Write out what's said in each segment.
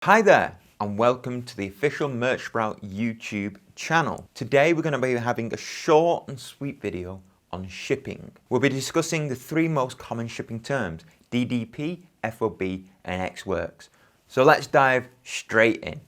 Hi there and welcome to the official Merch Sprout YouTube channel. Today we're going to be having a short and sweet video on shipping. We'll be discussing the three most common shipping terms: DDP, FOB and ex-works. So let's dive straight in.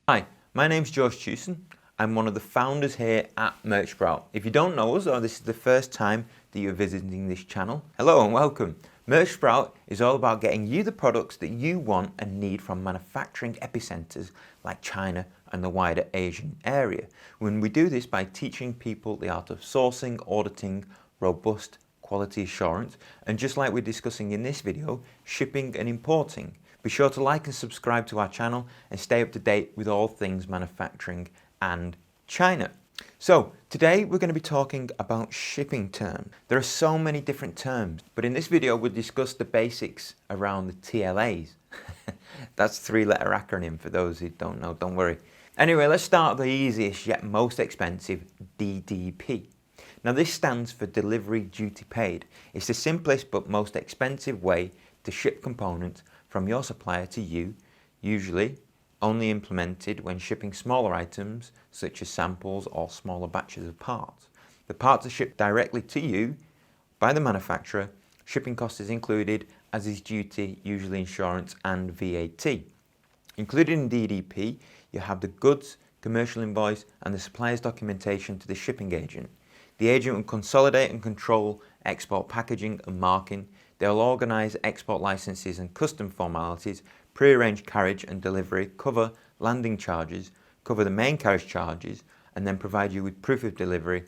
Hi, my name's George Chewson. I'm one of the founders here at Merch Sprout. If you don't know us or this is the first time that you're visiting this channel, hello and welcome. Merch Sprout is all about getting you the products that you want and need from manufacturing epicenters like China and the wider Asian area. When we do this by teaching people the art of sourcing, auditing, robust quality assurance, and just like we're discussing in this video, shipping and importing. Be sure to like and subscribe to our channel and stay up to date with all things manufacturing and China. So today we're going to be talking about shipping terms. There are so many different terms, but in this video we'll discuss the basics around the TLAs. That's a three-letter acronym for those who don't know, don't worry. Anyway, let's start with the easiest yet most expensive, DDP. Now this stands for Delivery Duty Paid. It's the simplest but most expensive way to ship components from your supplier to you, usually only implemented when shipping smaller items such as samples or smaller batches of parts. The parts are shipped directly to you by the manufacturer. Shipping cost is included, as is duty, usually insurance and VAT. Included in DDP, you have the goods, commercial invoice and the supplier's documentation to the shipping agent. The agent will consolidate and control export packaging and marking. They'll organise export licenses and custom formalities, pre-arrange carriage and delivery, cover landing charges, cover the main carriage charges, and then provide you with proof of delivery,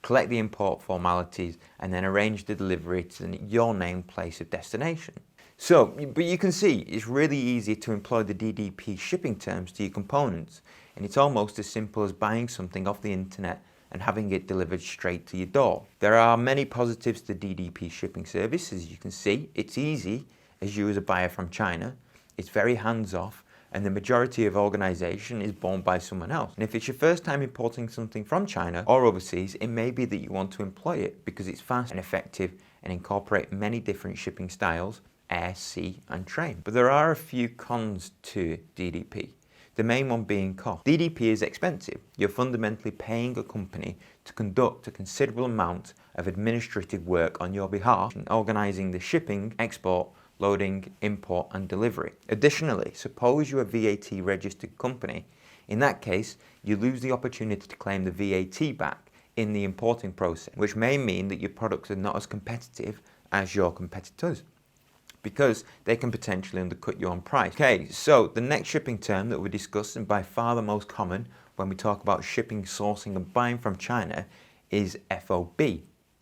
collect the import formalities, and then arrange the delivery to your named place of destination. So, but you can see it's really easy to employ the DDP shipping terms to your components, and it's almost as simple as buying something off the internet and having it delivered straight to your door. There are many positives to DDP shipping service. As you can see, it's easy as you as a buyer from China. It's very hands-off, and the majority of organisation is borne by someone else. And if it's your first time importing something from China or overseas, it may be that you want to employ it because it's fast and effective and incorporate many different shipping styles, air, sea and train. But there are a few cons to DDP. The main one being cost. DDP is expensive. You're fundamentally paying a company to conduct a considerable amount of administrative work on your behalf, organising the shipping, export, loading, import and delivery. Additionally, suppose you're a VAT registered company. In that case, you lose the opportunity to claim the VAT back in the importing process, which may mean that your products are not as competitive as your competitors, because they can potentially undercut you on price. Okay, so the next shipping term that we discuss, and by far the most common when we talk about shipping, sourcing and buying from China, is FOB.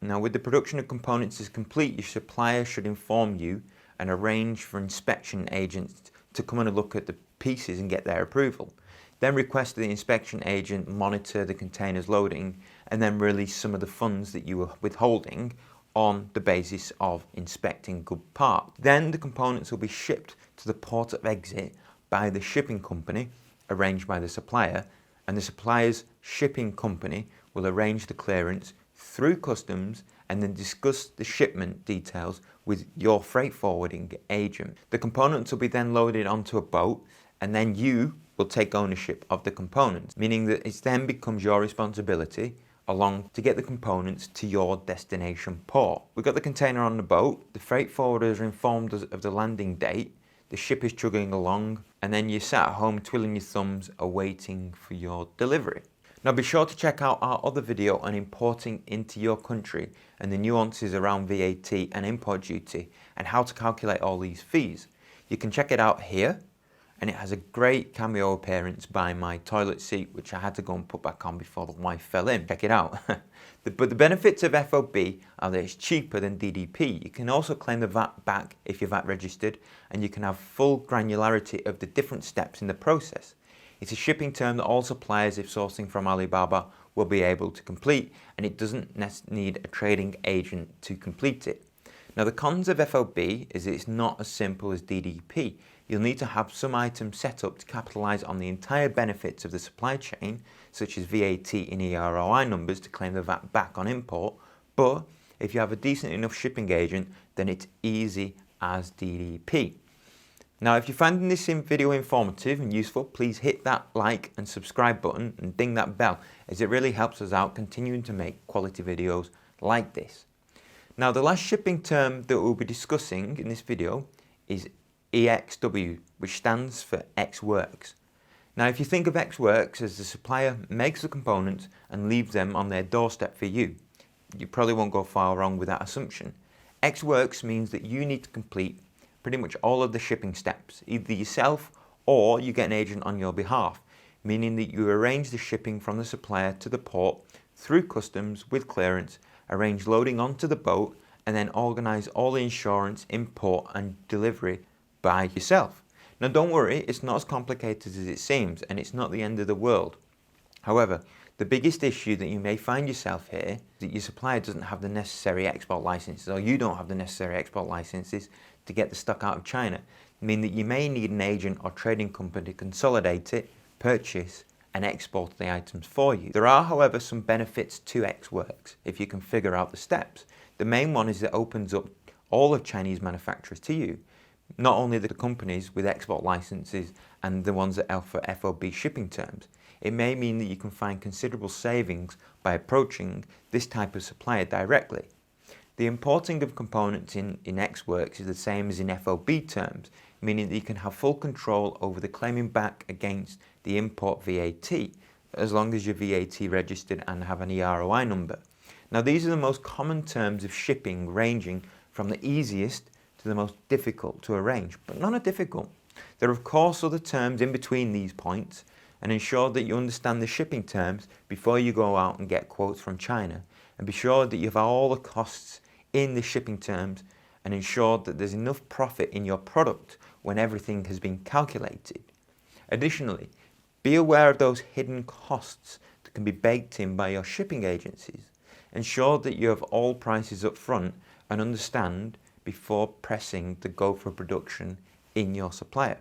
Now with the production of components is complete, your supplier should inform you and arrange for inspection agents to come and look at the pieces and get their approval. Then request the inspection agent monitor the container's loading and then release some of the funds that you were withholding on the basis of inspecting good parts. Then the components will be shipped to the port of exit by the shipping company arranged by the supplier, and the supplier's shipping company will arrange the clearance through customs and then discuss the shipment details with your freight forwarding agent. The components will be then loaded onto a boat and then you will take ownership of the components, meaning that it then becomes your responsibility along to get the components to your destination port. We've got the container on the boat, the freight forwarder is informed of the landing date, the ship is chugging along, and then you're sat at home twiddling your thumbs awaiting for your delivery. Now be sure to check out our other video on importing into your country and the nuances around VAT and import duty and how to calculate all these fees. You can check it out here, and it has a great cameo appearance by my toilet seat, which I had to go and put back on before the wife fell in. Check it out. But the benefits of FOB are that it's cheaper than DDP. You can also claim the VAT back if you're VAT registered, and you can have full granularity of the different steps in the process. It's a shipping term that all suppliers, if sourcing from Alibaba, will be able to complete, and it doesn't need a trading agent to complete it. Now the cons of FOB is that it's not as simple as DDP. You'll need to have some items set up to capitalise on the entire benefits of the supply chain, such as VAT and EROI numbers to claim the VAT back on import, but if you have a decent enough shipping agent, then it's easy as DDP. Now, if you're finding this video informative and useful, please hit that like and subscribe button and ding that bell, as it really helps us out continuing to make quality videos like this. Now, the last shipping term that we'll be discussing in this video is EXW, which stands for Ex Works. Now, if you think of Ex Works as the supplier makes the components and leaves them on their doorstep for you, you probably won't go far wrong with that assumption. Ex Works means that you need to complete pretty much all of the shipping steps, either yourself or you get an agent on your behalf, meaning that you arrange the shipping from the supplier to the port through customs with clearance, arrange loading onto the boat, and then organise all the insurance, import and delivery by yourself. Now, don't worry, it's not as complicated as it seems, and it's not the end of the world. However, the biggest issue that you may find yourself here is that your supplier doesn't have the necessary export licenses, or you don't have the necessary export licenses to get the stock out of China, meaning that you may need an agent or trading company to consolidate it, purchase and export the items for you. There are, however, some benefits to Ex Works if you can figure out the steps. The main one is it opens up all of Chinese manufacturers to you, not only the companies with export licenses and the ones that offer FOB shipping terms. It may mean that you can find considerable savings by approaching this type of supplier directly. The importing of components in Ex Works is the same as in FOB terms, meaning that you can have full control over the claiming back against the import VAT, as long as you're VAT registered and have an EROI number. Now, these are the most common terms of shipping, ranging from the easiest to the most difficult to arrange, but none are difficult. There are of course other terms in between these points, and ensure that you understand the shipping terms before you go out and get quotes from China, and be sure that you have all the costs in the shipping terms and ensure that there's enough profit in your product when everything has been calculated. Additionally, be aware of those hidden costs that can be baked in by your shipping agencies. Ensure that you have all prices up front and understand before pressing the go for production in your supplier.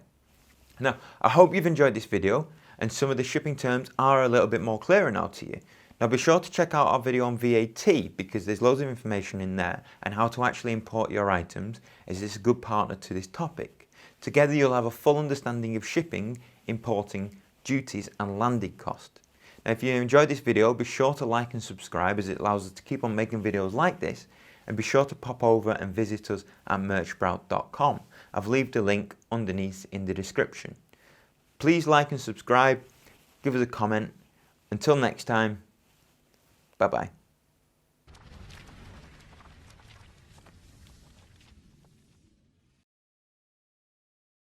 Now, I hope you've enjoyed this video and some of the shipping terms are a little bit more clearer now to you. Now, be sure to check out our video on VAT, because there's loads of information in there and how to actually import your items, as it's a good partner to this topic. Together you'll have a full understanding of shipping, importing, duties and landing cost. Now, if you enjoyed this video, be sure to like and subscribe, as it allows us to keep on making videos like this, and be sure to pop over and visit us at merchsprout.com. I've left a link underneath in the description. Please like and subscribe, give us a comment. Until next time, bye-bye.